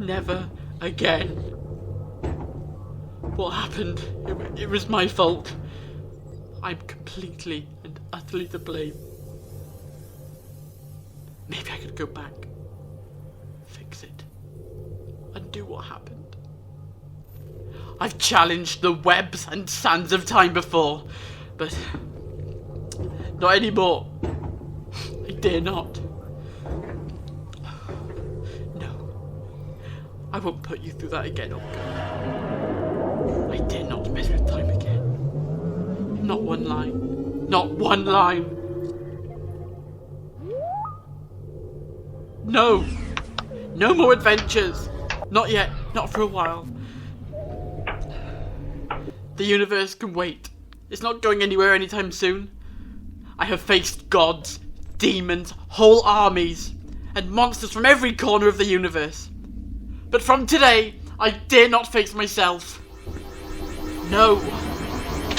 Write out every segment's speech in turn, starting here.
never again. What happened? It was my fault. I'm completely and utterly to blame. Maybe I could go back, fix it, undo what happened. I've challenged the webs and sands of time before, but not anymore. I dare not. I won't put you through that again, Olga. I dare not mess with time again. Not one line. Not one line. No! No more adventures! Not yet. Not for a while. The universe can wait. It's not going anywhere anytime soon. I have faced gods, demons, whole armies, and monsters from every corner of the universe. But from today, I dare not face myself. No,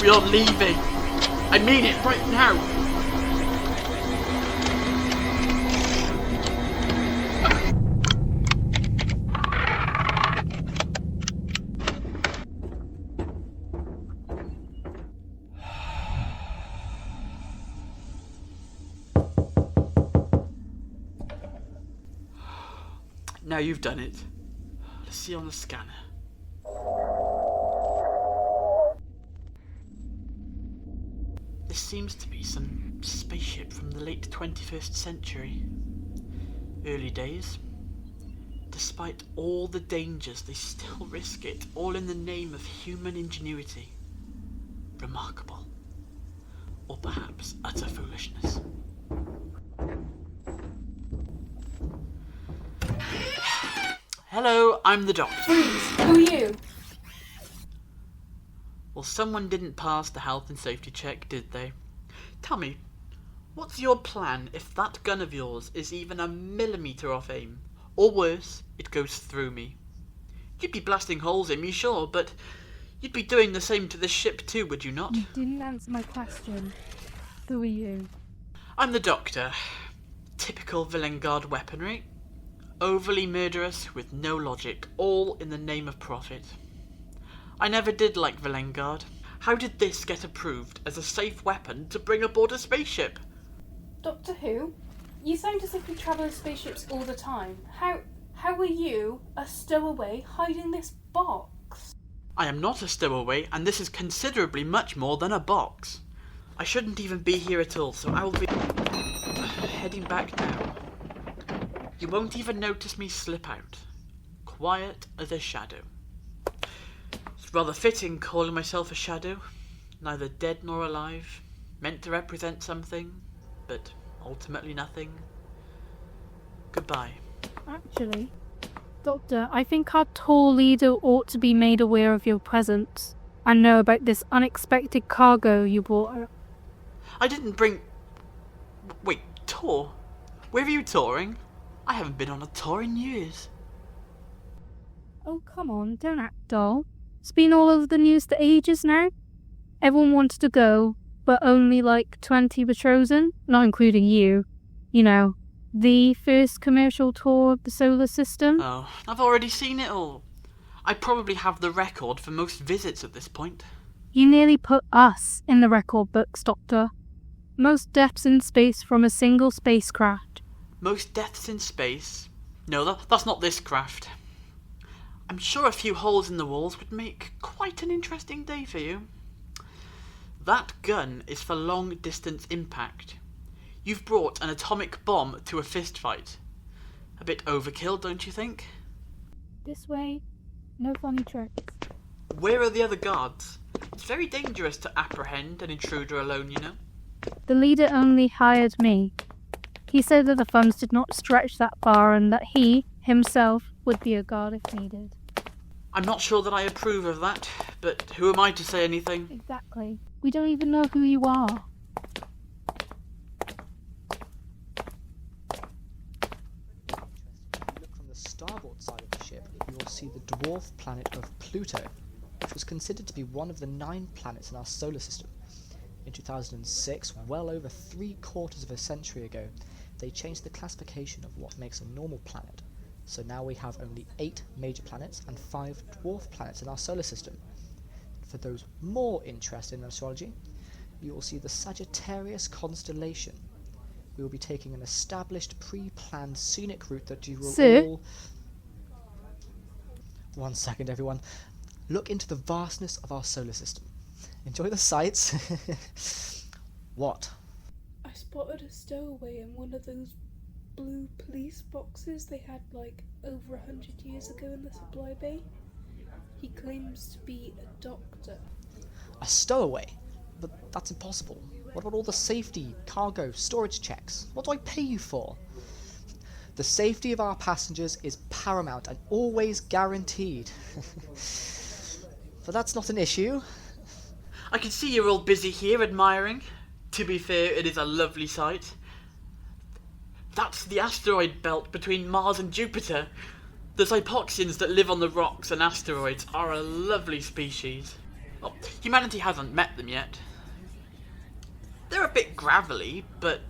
we are leaving. I mean it right now. Now you've done it. Let's see on the scanner. This seems to be some spaceship from the late 21st century. Early days. Despite all the dangers, they still risk it, all in the name of human ingenuity. Remarkable. Or perhaps utter foolishness. Hello, I'm the doctor. Freeze! Who are you? Well, someone didn't pass the health and safety check, did they? Tell me, what's your plan if that gun of yours is even a millimetre off aim? Or worse, it goes through me. You'd be blasting holes in me, sure, but you'd be doing the same to the ship too, would you not? You didn't answer my question. Who are you? I'm the doctor. Typical Villengard weaponry. Overly murderous with no logic, all in the name of profit. I never did like Villengard. How did this get approved as a safe weapon to bring aboard a spaceship? Doctor Who? You sound as if you travel in spaceships all the time. How are you, a stowaway, hiding this box? I am not a stowaway, and this is considerably much more than a box. I shouldn't even be here at all, so I will be heading back now. You won't even notice me slip out. Quiet as a shadow. It's rather fitting calling myself a shadow. Neither dead nor alive. Meant to represent something, but ultimately nothing. Goodbye. Actually, Doctor, I think our tour leader ought to be made aware of your presence and know about this unexpected cargo you brought her. I didn't bring... Wait, tour? Where are you touring? I haven't been on a tour in years. Oh, come on, don't act dull. It's been all over the news for ages now. Everyone wanted to go, but only like 20 were chosen, not including you. You know, the first commercial tour of the solar system. Oh, I've already seen it all. I probably have the record for most visits at this point. You nearly put us in the record books, Doctor. Most deaths in space from a single spacecraft. Most deaths in space? No, that's not this craft. I'm sure a few holes in the walls would make quite an interesting day for you. That gun is for long-distance impact. You've brought an atomic bomb to a fistfight. A bit overkill, don't you think? This way, no funny tricks. Where are the other guards? It's very dangerous to apprehend an intruder alone, you know. The leader only hired me. He said that the funds did not stretch that far and that he, himself, would be a guard if needed. I'm not sure that I approve of that, but who am I to say anything? Exactly. We don't even know who you are. Look from the starboard side of the ship, you will see the dwarf planet of Pluto, which was considered to be one of the 9 planets in our solar system. In 2006, well over 3/4 of a century ago, they changed the classification of what makes a normal planet, So now we have only 8 major planets and 5 dwarf planets in our solar system. For those more interested in astrology, you will see the Sagittarius constellation. We will be taking an established, pre-planned scenic route that you will all... One second, everyone. Look into the vastness of our solar system. Enjoy the sights. What? I spotted a stowaway in one of those blue police boxes they had like over 100 years ago in the supply bay. He claims to be a doctor. A stowaway? But that's impossible. What about all the safety, cargo, storage checks? What do I pay you for? The safety of our passengers is paramount and always guaranteed. But that's not an issue. I can see you're all busy here admiring. To be fair, it is a lovely sight. That's the asteroid belt between Mars and Jupiter. The Hypoxians that live on the rocks and asteroids are a lovely species. Well, humanity hasn't met them yet. They're a bit gravelly, but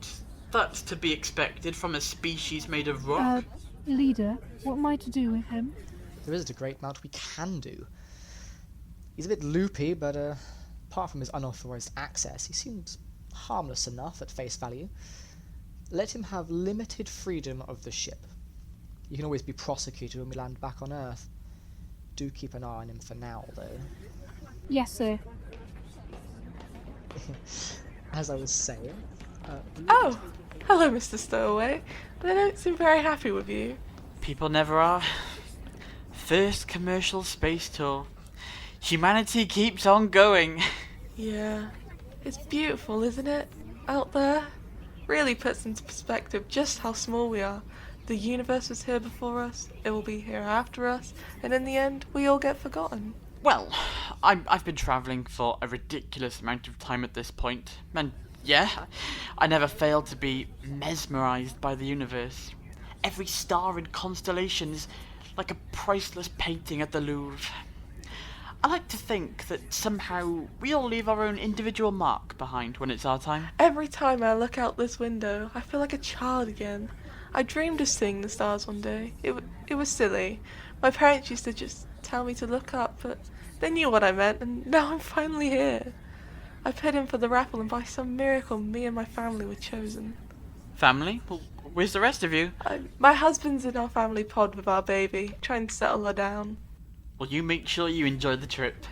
that's to be expected from a species made of rock. Leader, what am I to do with him? There isn't a great amount we can do. He's a bit loopy, but apart from his unauthorized access, he seems harmless enough at face value. Let him have limited freedom of the ship. You can always be prosecuted when we land back on Earth. Do keep an eye on him for now, though. Yes, sir. As I was saying... Oh! Hello, Mr. Stowaway. They don't seem very happy with you. People never are. First commercial space tour. Humanity keeps on going. Yeah. It's beautiful, isn't it? Out there. Really puts into perspective just how small we are. The universe was here before us, it will be here after us, and in the end, we all get forgotten. Well, I've been travelling for a ridiculous amount of time at this point, and yeah, I never failed to be mesmerised by the universe. Every star and constellation is like a priceless painting at the Louvre. I like to think that somehow we all leave our own individual mark behind when it's our time. Every time I look out this window, I feel like a child again. I dreamed of seeing the stars one day. It was silly. My parents used to just tell me to look up, but they knew what I meant, and now I'm finally here. I put in for the raffle, and by some miracle, me and my family were chosen. Family? Well, where's the rest of you? My husband's in our family pod with our baby, trying to settle her down. Well, you make sure you enjoy the trip.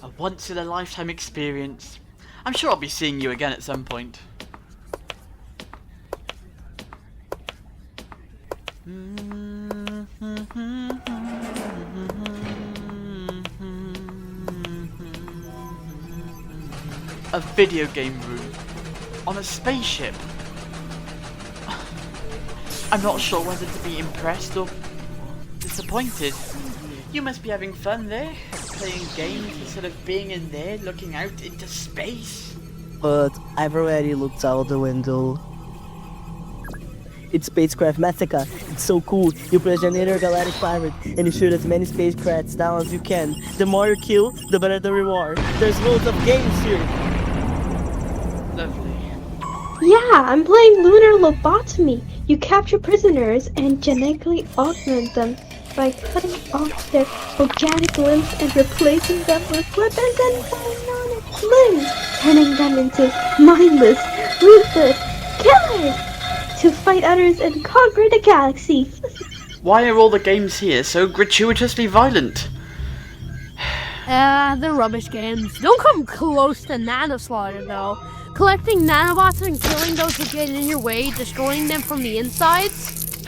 A once-in-a-lifetime experience. I'm sure I'll be seeing you again at some point. A video game room on a spaceship. I'm not sure whether to be impressed or disappointed. You must be having fun there, playing games instead of being in there looking out into space. But I've already looked out the window. It's Spacecraft Massacre. It's so cool. You play as an intergalactic pirate and you shoot as many spacecrafts down as you can. The more you kill, the better the reward. There's loads of games here. Lovely. Yeah, I'm playing lunar lobotomy. You capture prisoners and genetically augment them by cutting off their organic limbs and replacing them with weapons and bionic limbs, turning them into mindless, ruthless killers to fight others and conquer the galaxy. Why are all the games here so gratuitously violent? They're rubbish games. Don't come close to Nanoslaughter, though. Collecting nanobots and killing those who get in your way, destroying them from the insides?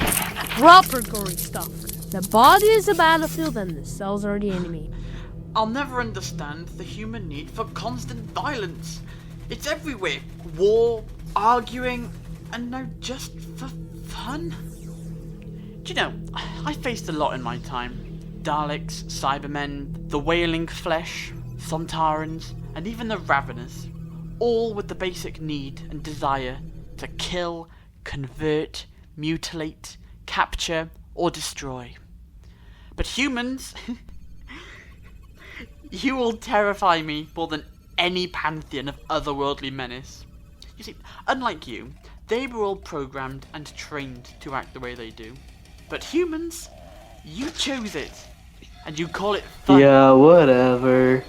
Proper gory stuff. The body is the battlefield and the cells are the enemy. I'll never understand the human need for constant violence. It's everywhere. War, arguing, and now just for fun. Do you know, I faced a lot in my time. Daleks, Cybermen, the Wailing Flesh, Sontarans, and even the Raveners. All with the basic need and desire to kill, convert, mutilate, capture, or destroy. But humans, you all terrify me more than any pantheon of otherworldly menace. You see, unlike you, they were all programmed and trained to act the way they do. But humans, You chose it. And you call it fun. Yeah, whatever.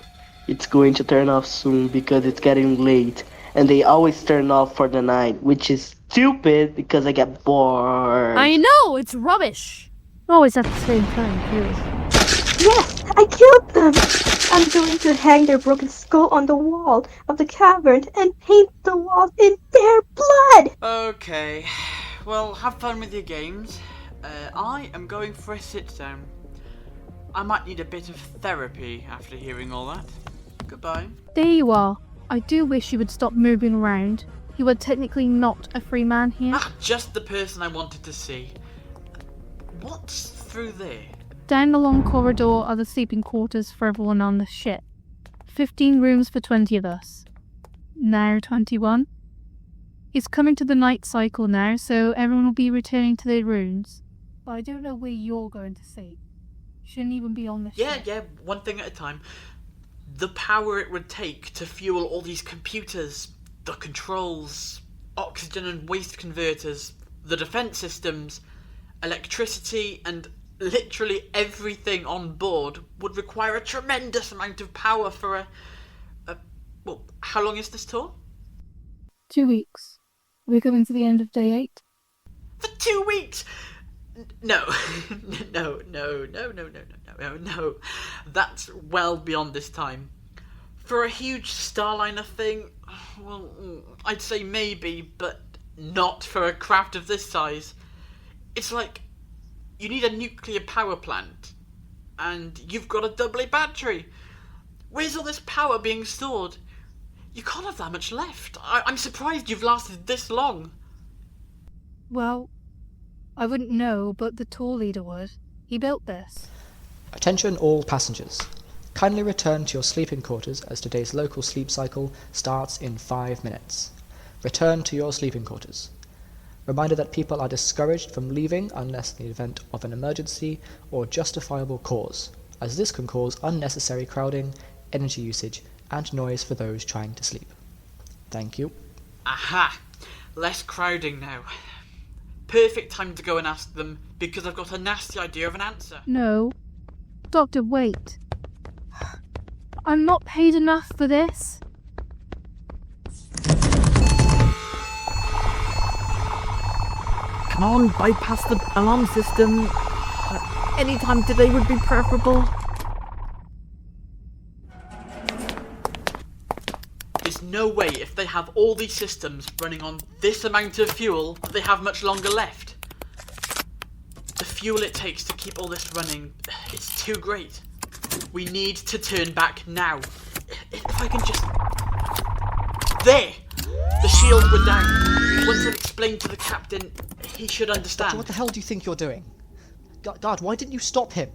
It's going to turn off soon because it's getting late. And they always turn off for the night, which is stupid because I get bored. I know, it's rubbish. Always at the same time, really. Yes, I killed them! I'm going to hang their broken skull on the wall of the cavern and paint the walls in their blood! Okay, well, have fun with your games. I am going for a sit-down. I might need a bit of therapy after hearing all that. Goodbye. There you are. I do wish you would stop moving around. You are technically not a free man here. Ah, just the person I wanted to see. What's through there? Down the long corridor are the sleeping quarters for everyone on the ship. 15 rooms for 20 of us. Now 21. It's coming to the night cycle now, so everyone will be returning to their rooms. But I don't know where you're going to sleep. Shouldn't even be on the ship. Yeah, one thing at a time. The power it would take to fuel all these computers, the controls, oxygen and waste converters, the defense systems, electricity, and literally everything on board would require a tremendous amount of power for well, how long is this tour? 2 weeks. We're coming to the end of day 8. For 2 weeks? No. No. That's well beyond this time. For a huge starliner thing, well, I'd say maybe, but not for a craft of this size. It's like you need a nuclear power plant, and you've got a AA battery. Where's all this power being stored? You can't have that much left. I'm surprised you've lasted this long. Well, I wouldn't know, but the tour leader would. He built this. Attention all passengers. Kindly return to your sleeping quarters as today's local sleep cycle starts in 5 minutes. Return to your sleeping quarters. Reminder that people are discouraged from leaving unless in the event of an emergency or justifiable cause, as this can cause unnecessary crowding, energy usage, and noise for those trying to sleep. Thank you. Aha! Less crowding now. Perfect time to go and ask them, because I've got a nasty idea of an answer. No. Doctor, wait. I'm not paid enough for this. Come on, bypass the alarm system. Any time today would be preferable. There's no way if they have all these systems running on this amount of fuel that they have much longer left. The fuel it takes to keep all this running, it's too great. We need to turn back now. If I can just... There! The shields were down. Once I've explained to the captain, he should understand. Doctor, what the hell do you think you're doing? Guard, why didn't you stop him?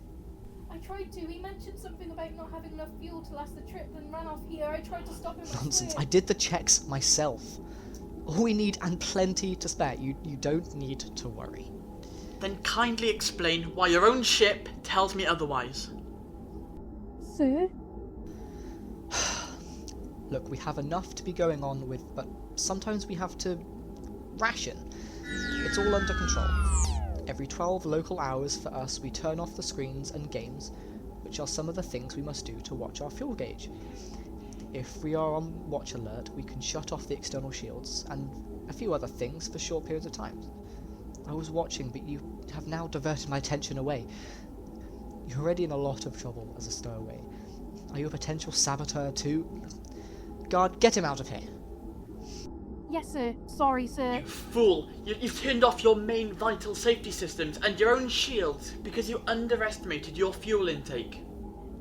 I tried to. He mentioned something about not having enough fuel to last the trip, then ran off here. I tried to stop him. Nonsense, I did the checks myself. All we need, and plenty to spare. You don't need to worry. Then kindly explain why your own ship tells me otherwise. Sir? Look, we have enough to be going on with, but sometimes we have to ration. It's all under control. Every 12 local hours for us, we turn off the screens and games, which are some of the things we must do to watch our fuel gauge. If we are on watch alert, we can shut off the external shields, and a few other things for short periods of time. I was watching, but you have now diverted my attention away. You're already in a lot of trouble as a stowaway. Are you a potential saboteur too? Guard, get him out of here. Yes, sir. Sorry, sir. You fool! You've turned off your main vital safety systems and your own shields because you underestimated your fuel intake.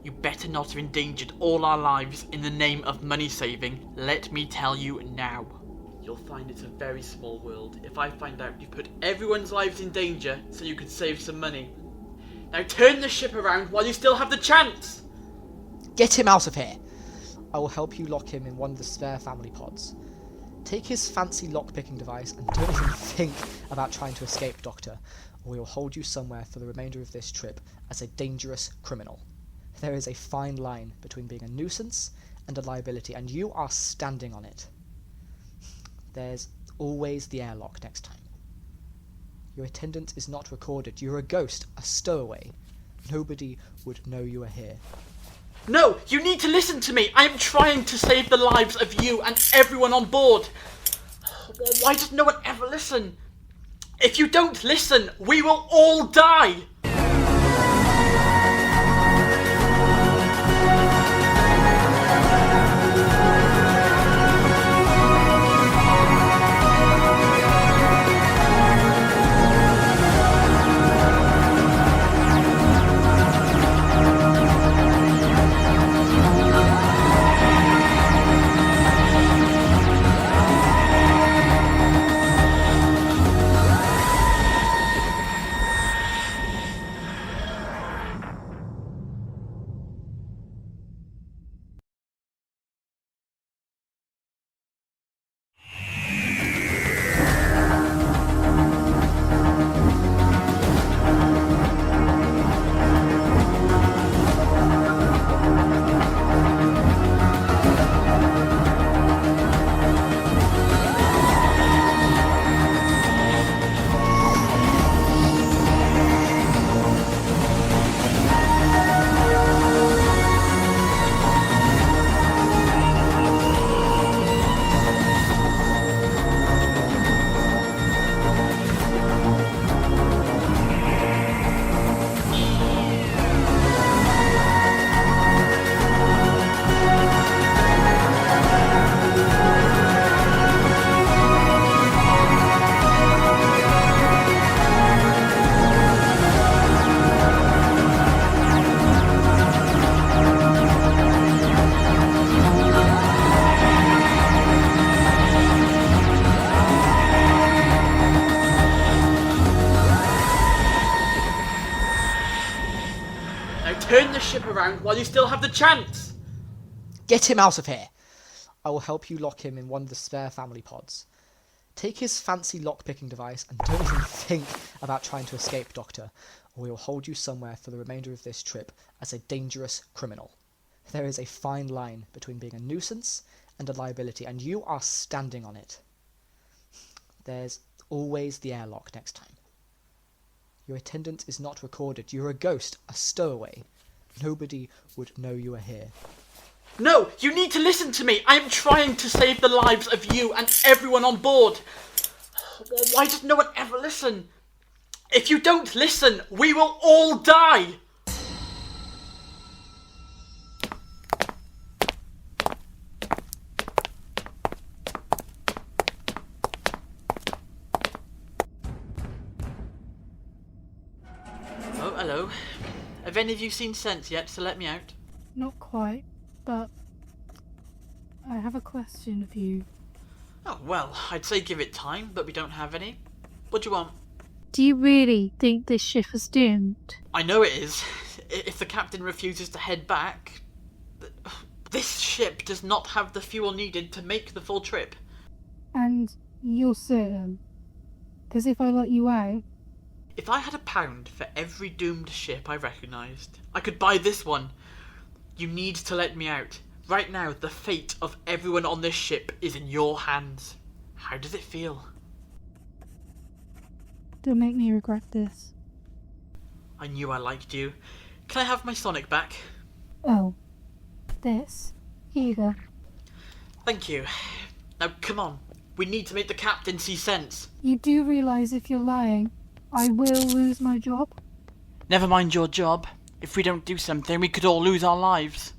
You better not have endangered all our lives in the name of money saving, let me tell you now. You'll find it's a very small world if I find out you've put everyone's lives in danger so you could save some money. Now turn the ship around while you still have the chance! Get him out of here! I will help you lock him in one of the spare family pods. Take his fancy lock-picking device and don't even think about trying to escape, Doctor, or we will hold you somewhere for the remainder of this trip as a dangerous criminal. There is a fine line between being a nuisance and a liability, and you are standing on it. There's always the airlock next time. Your attendance is not recorded. You're a ghost, a stowaway. Nobody would know you are here. No, you need to listen to me. I am trying to save the lives of you and everyone on board. Why does no one ever listen? If you don't listen, we will all die. Turn the ship around while you still have the chance. Get him out of here! I will help you lock him in one of the spare family pods. Take his fancy lock-picking device and don't even think about trying to escape, Doctor, or we will hold you somewhere for the remainder of this trip as a dangerous criminal. There is a fine line between being a nuisance and a liability, and you are standing on it. There's always the airlock next time. Your attendance is not recorded. You're a ghost, a stowaway. Nobody would know you are here. No, you need to listen to me. I am trying to save the lives of you and everyone on board. Why does no one ever listen? If you don't listen, we will all die. Oh, hello. Have any of you seen Sense yet to let me out? Not quite, but I have a question for you. Oh, well, I'd say give it time, but we don't have any. What do you want? Do you really think this ship is doomed? I know it is. If the captain refuses to head back... This ship does not have the fuel needed to make the full trip. And you're certain? Because if I let you out... If I had £1 for every doomed ship I recognised, I could buy this one. You need to let me out. Right now, the fate of everyone on this ship is in your hands. How does it feel? Don't make me regret this. I knew I liked you. Can I have my Sonic back? Oh. This? Here you go. Thank you. Now, come on. We need to make the captain see sense. You do realise if you're lying, I will lose my job? Never mind your job. If we don't do something, we could all lose our lives.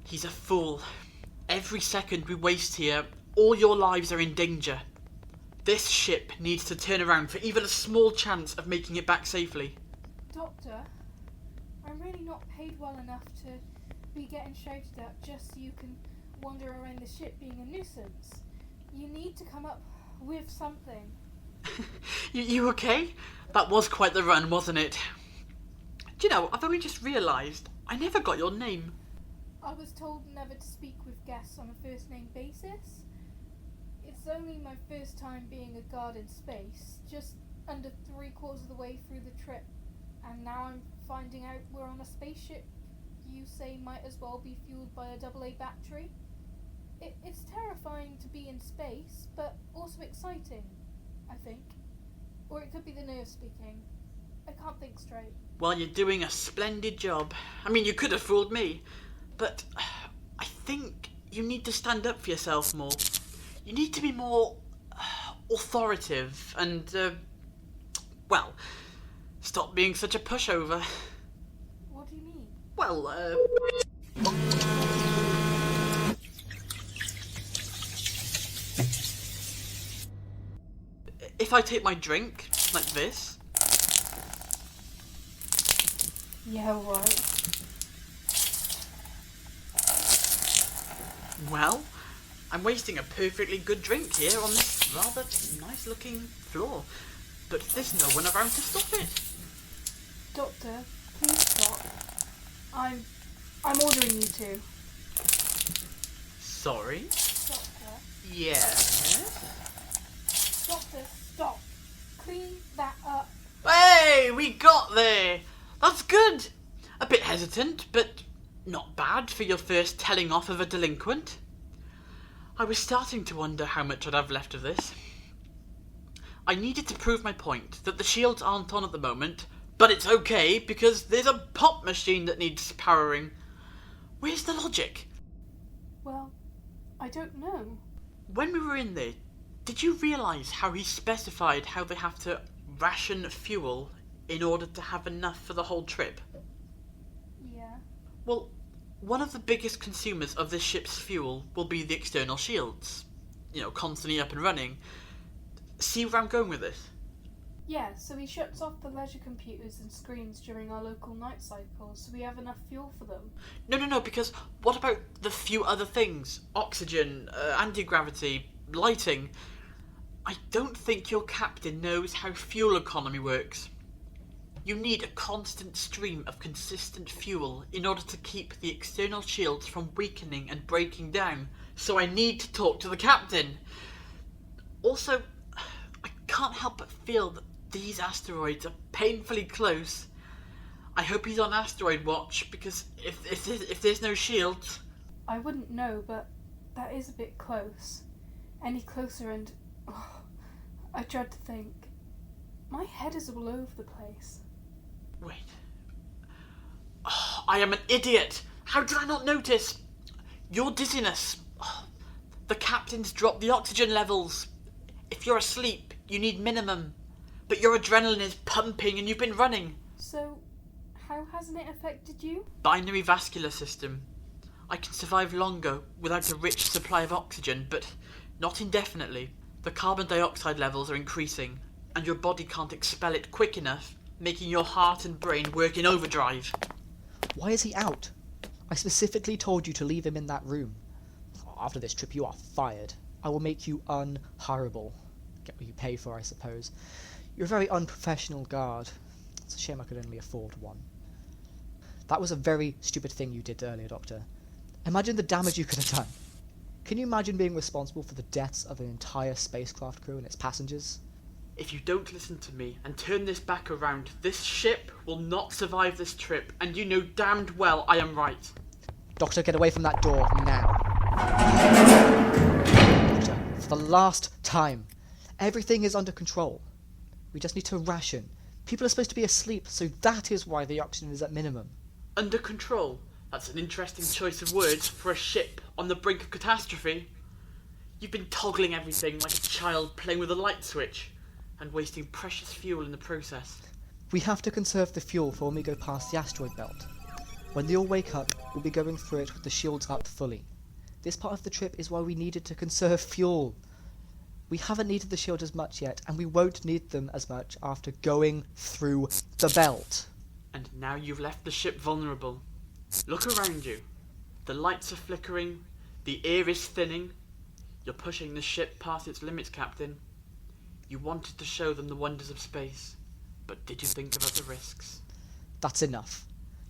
He's a fool. Every second we waste here, all your lives are in danger. This ship needs to turn around for even a small chance of making it back safely. Doctor, I'm really not paid well enough to be getting shouted at just so you can wander around the ship being a nuisance. You need to come up with something. You okay? That was quite the run, wasn't it? Do you know, I've only just realised I never got your name. I was told never to speak with guests on a first name basis. It's only my first time being a guard in space, just under 3/4 of the way through the trip, and now I'm finding out we're on a spaceship you say might as well be fueled by a AA battery. It's terrifying to be in space, but also exciting, I think. Or it could be the nurse speaking. I can't think straight. Well, you're doing a splendid job. I mean, you could have fooled me. But I think you need to stand up for yourself more. You need to be more authoritative and, well, stop being such a pushover. What do you mean? Well, if I take my drink, like this... Yeah, right. Well, I'm wasting a perfectly good drink here on this rather nice-looking floor. But there's no one around to stop it. Doctor, please stop. I'm ordering you to. Sorry? Doctor. Yes? Doctor, stop. Clean that up. Hey, we got there! That's good! A bit hesitant, but not bad for your first telling off of a delinquent. I was starting to wonder how much I'd have left of this. I needed to prove my point, that the shields aren't on at the moment, but it's okay because there's a pop machine that needs powering. Where's the logic? Well, I don't know. When we were in there, did you realise how he specified how they have to ration fuel in order to have enough for the whole trip? Yeah. Well, one of the biggest consumers of this ship's fuel will be the external shields. You know, constantly up and running. See where I'm going with this? Yeah, so he shuts off the leisure computers and screens during our local night cycles, so we have enough fuel for them. No, because what about the few other things? Oxygen, anti-gravity, lighting. I don't think your captain knows how fuel economy works. You need a constant stream of consistent fuel in order to keep the external shields from weakening and breaking down, so I need to talk to the captain. Also, I can't help but feel that these asteroids are painfully close. I hope he's on asteroid watch, because if there's no shields... I wouldn't know, but that is a bit close. Any closer and... Oh, I dread to think. My head is all over the place. Wait. Oh, I am an idiot! How did I not notice? Your dizziness. Oh, the captain's dropped the oxygen levels. If you're asleep, you need minimum. But your adrenaline is pumping and you've been running. So, how hasn't it affected you? Binary vascular system. I can survive longer without a rich supply of oxygen, but not indefinitely. The carbon dioxide levels are increasing, and your body can't expel it quick enough, making your heart and brain work in overdrive. Why is he out? I specifically told you to leave him in that room. After this trip, you are fired. I will make you unhireable. Get what you pay for, I suppose. You're a very unprofessional guard. It's a shame I could only afford one. That was a very stupid thing you did earlier, Doctor. Imagine the damage you could have done. Can you imagine being responsible for the deaths of an entire spacecraft crew and its passengers? If you don't listen to me and turn this back around, this ship will not survive this trip, and you know damned well I am right. Doctor, get away from that door now. Doctor, for the last time. Everything is under control. We just need to ration. People are supposed to be asleep, so that is why the oxygen is at minimum. Under control? That's an interesting choice of words for a ship on the brink of catastrophe. You've been toggling everything like a child playing with a light switch, and wasting precious fuel in the process. We have to conserve the fuel for when we go past the asteroid belt. When they all wake up, we'll be going through it with the shields up fully. This part of the trip is why we needed to conserve fuel. We haven't needed the shield as much yet, and we won't need them as much after going through the belt. And now you've left the ship vulnerable. Look around you. The lights are flickering, the air is thinning. You're pushing the ship past its limits, Captain. You wanted to show them the wonders of space, but did you think about the risks? That's enough.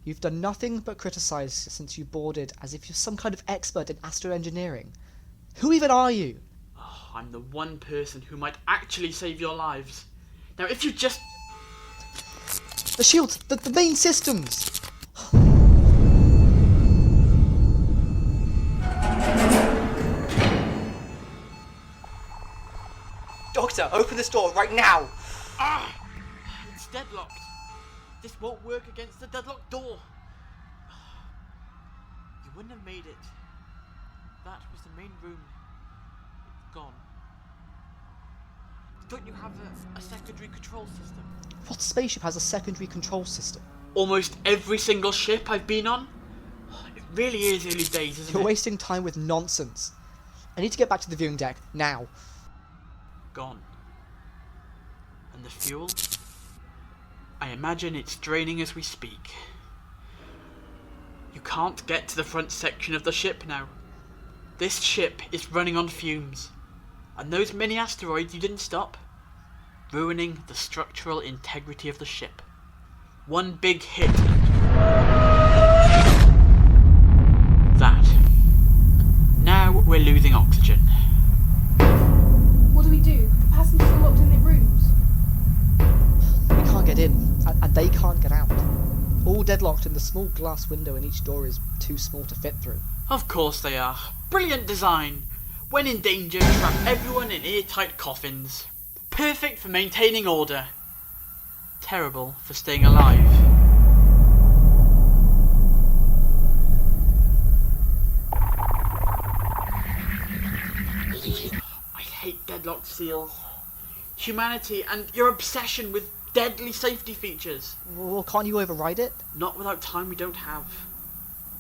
You've done nothing but criticise since you boarded as if you're some kind of expert in astroengineering. Who even are you? Oh, I'm the one person who might actually save your lives. Now if you just... The shields! The main systems! Doctor, open this door right now! Ah! It's deadlocked. This won't work against the deadlocked door. You wouldn't have made it. That was the main room. It's gone. Don't you have a secondary control system? What spaceship has a secondary control system? Almost every single ship I've been on. It really is early days, isn't You're it? wasting time with nonsense. I need to get back to the viewing deck, now. Gone. And the fuel? I imagine it's draining as we speak. You can't get to the front section of the ship now. This ship is running on fumes. And those mini asteroids you didn't stop? Ruining the structural integrity of the ship. One big hit. That. Now we're losing oxygen. What do we do? The passengers are locked in their rooms. We can't get in, and they can't get out. All deadlocked, and the small glass window in each door is too small to fit through. Of course they are. Brilliant design. When in danger, trap everyone in airtight coffins. Perfect for maintaining order. Terrible for staying alive. I hate deadlocked seals. Humanity and your obsession with deadly safety features. Well, can't you override it? Not without time we don't have.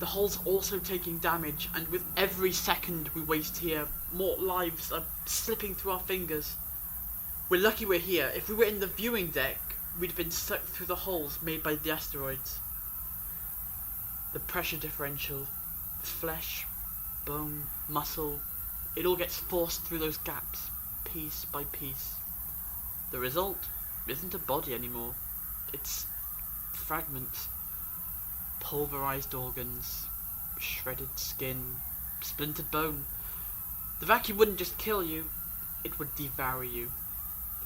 The hull's also taking damage, and with every second we waste here, more lives are slipping through our fingers. We're lucky we're here. If we were in the viewing deck, we'd have been sucked through the holes made by the asteroids. The pressure differential, flesh, bone, muscle, it all gets forced through those gaps, piece by piece. The result isn't a body anymore. It's fragments. Pulverized organs, shredded skin, splintered bone. The vacuum wouldn't just kill you, it would devour you,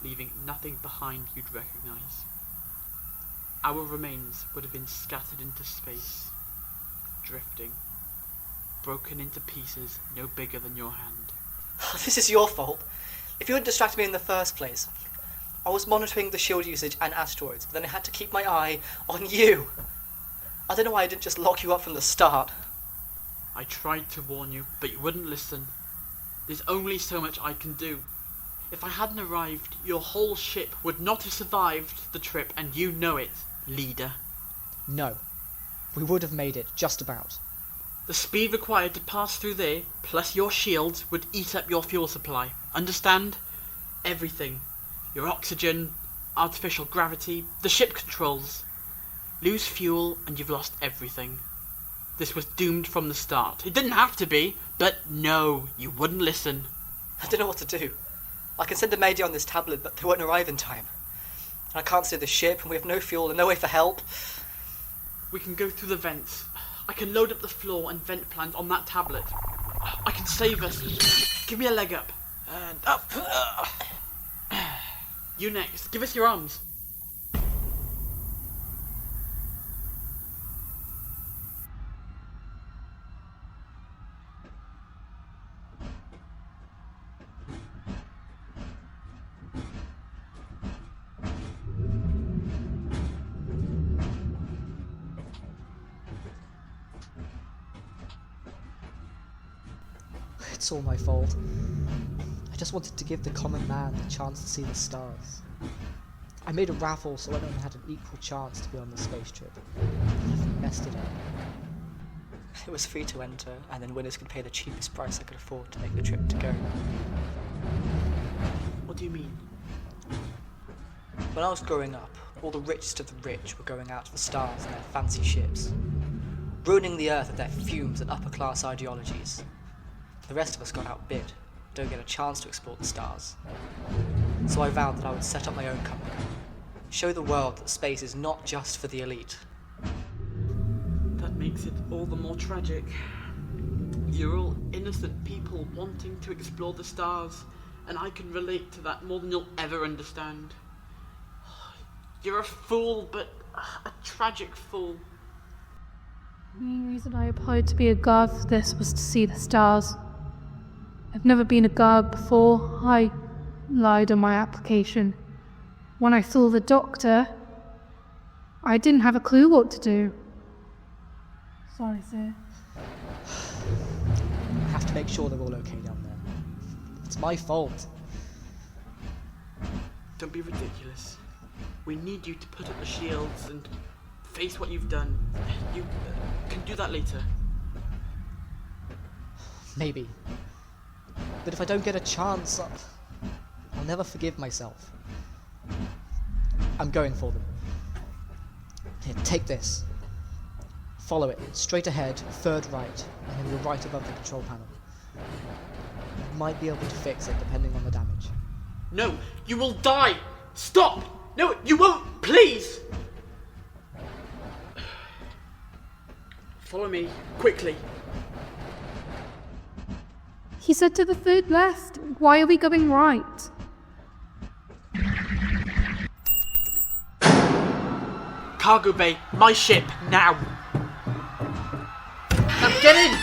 leaving nothing behind you'd recognize. Our remains would have been scattered into space, drifting, broken into pieces no bigger than your hand. This is your fault. If you hadn't distracted me in the first place. I was monitoring the shield usage and asteroids, but then I had to keep my eye on you. I don't know why I didn't just lock you up from the start. I tried to warn you, but you wouldn't listen. There's only so much I can do. If I hadn't arrived, your whole ship would not have survived the trip, and you know it, leader. No. We would have made it, just about. The speed required to pass through there, plus your shields, would eat up your fuel supply. Understand? Everything. Your oxygen, artificial gravity, the ship controls. Lose fuel and you've lost everything. This was doomed from the start. It didn't have to be, but no, you wouldn't listen. I don't know what to do. I can send a mayday on this tablet, but they won't arrive in time. I can't see the ship, and we have no fuel and no way for help. We can go through the vents. I can load up the floor and vent plans on that tablet. I can save us. Give me a leg up. And up. You next. Give us your arms. It's all my fault. I just wanted to give the common man the chance to see the stars. I made a raffle so everyone had an equal chance to be on the space trip. I've messed it up. It was free to enter, and then winners could pay the cheapest price I could afford to make the trip to go. What do you mean? When I was growing up, all the richest of the rich were going out to the stars in their fancy ships, ruining the earth with their fumes and upper-class ideologies. The rest of us got outbid, don't get a chance to explore the stars. So I vowed that I would set up my own company, show the world that space is not just for the elite. That makes it all the more tragic. You're all innocent people wanting to explore the stars, and I can relate to that more than you'll ever understand. You're a fool, but a tragic fool. The main reason I applied to be a guard for this was to see the stars. I've never been a guard before. I lied on my application. When I saw the doctor, I didn't have a clue what to do. Sorry, sir. I have to make sure they're all okay down there. It's my fault. Don't be ridiculous. We need you to put up the shields and face what you've done. You can do that later. Maybe. But if I don't get a chance, I'll never forgive myself. I'm going for them. Here, take this. Follow it, straight ahead, third right, and then you're right above the control panel. You might be able to fix it depending on the damage. No, you will die! Stop! No, you won't! Please! Follow me, quickly. He said to the third left. Why are we going right? Cargo bay, my ship, now! Now get in!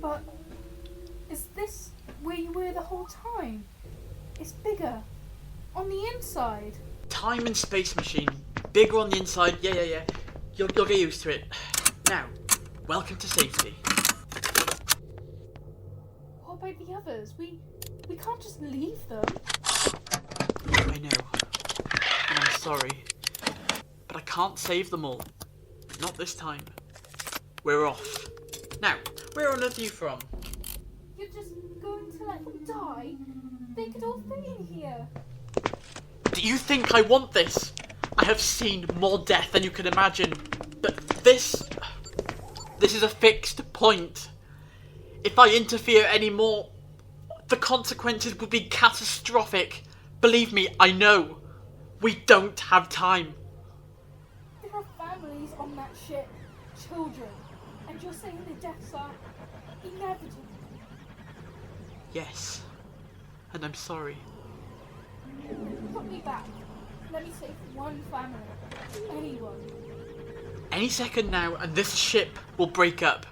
But is this where you were the whole time? It's bigger. On the inside. Time and space machine. Bigger on the inside, yeah. You'll get used to it. Now, welcome to safety. What about the others? We can't just leave them. I know. And I'm sorry. But I can't save them all. Not this time. We're off. Now, where on earth are you from? You're just going to let them die? They could all fit in here. Do you think I want this? I have seen more death than you can imagine. But this is a fixed point. If I interfere anymore, the consequences would be catastrophic. Believe me, I know. We don't have time. There are families on that ship, children, and you're saying the deaths are inevitable. Yes, and I'm sorry. Put me back. Let me save one family. Anyone. Any second now, and this ship will break up.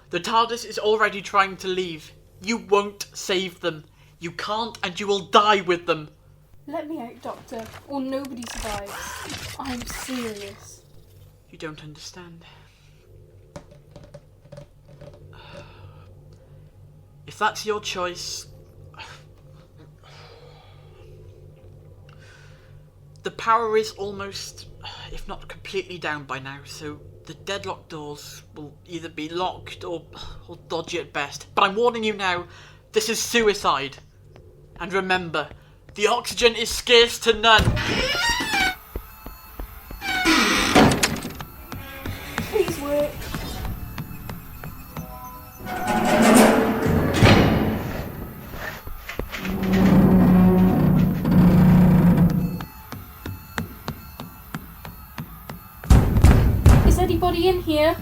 The TARDIS is already trying to leave. You won't save them. You can't, and you will die with them. Let me out, Doctor, or nobody survives. I'm serious. You don't understand. If that's your choice... The power is almost, if not completely down by now, so the deadlock doors will either be locked or dodgy at best. But I'm warning you now, this is suicide. And remember, the oxygen is scarce to none. Please work. Is anybody in here?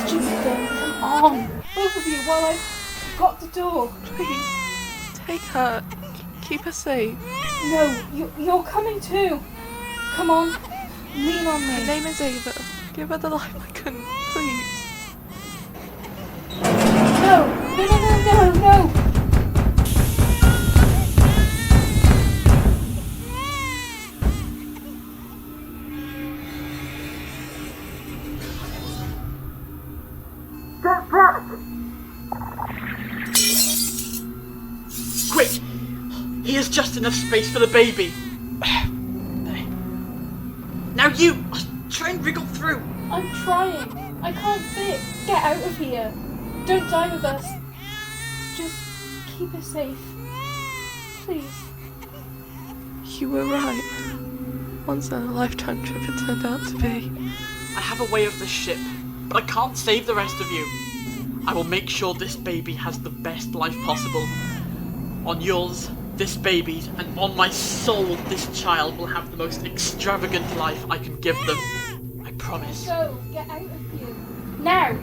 Stupid thing, come on. Both of you while I've got the door. Please, take her. Keep her safe. No, you're coming too. Come on, lean on Her me. name is Ava. Give her the life I couldn't, please. No. Quick! He has just enough space for the baby. Now you! Try and wriggle through. I'm trying. I can't fit. Get out of here. Don't die with us. Just keep us safe. Please. You were right. Once in a lifetime trip it turned out to be. I have a way of this ship, but I can't save the rest of you. I will make sure this baby has the best life possible. On yours, this baby's, and on my soul, this child will have the most extravagant life I can give them. I promise. Go. Get out of here. Now.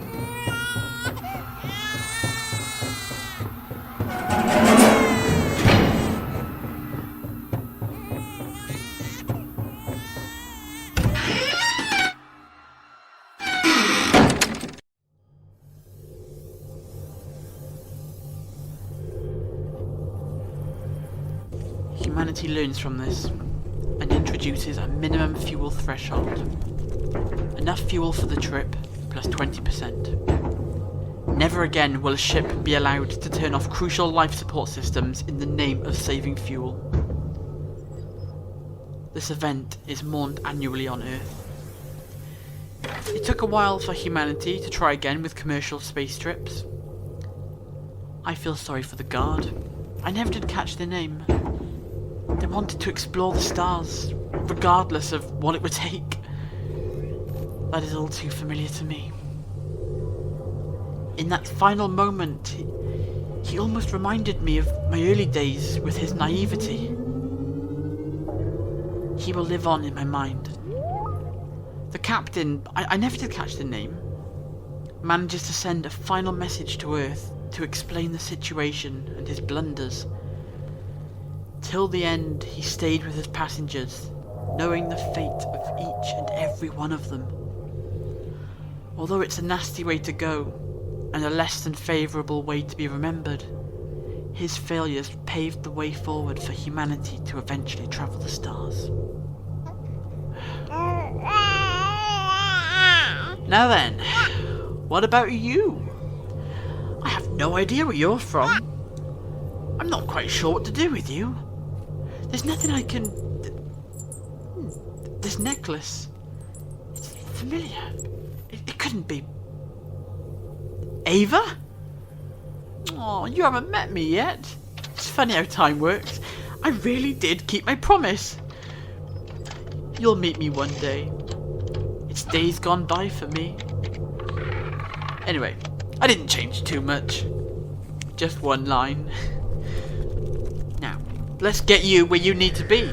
humanity learns from this and introduces a minimum fuel threshold. Enough fuel for the trip, plus 20%. Never again will a ship be allowed to turn off crucial life support systems in the name of saving fuel. This event is mourned annually on Earth. It took a while for humanity to try again with commercial space trips. I feel sorry for the guard. I never did catch their name. They wanted to explore the stars, regardless of what it would take. That is all too familiar to me. In that final moment, he almost reminded me of my early days with his naivety. He will live on in my mind. The captain, I never did catch the name, manages to send a final message to Earth to explain the situation and his blunders. Till the end, he stayed with his passengers, knowing the fate of each and every one of them. Although it's a nasty way to go, and a less than favourable way to be remembered, his failures paved the way forward for humanity to eventually travel the stars. Now then, what about you? I have no idea where you're from. I'm not quite sure what to do with you. There's nothing I can... This necklace... It's familiar. It couldn't be... Ava? Oh, you haven't met me yet. It's funny how time works. I really did keep my promise. You'll meet me one day. It's days gone by for me. Anyway, I didn't change too much. Just one line. Now, let's get you where you need to be.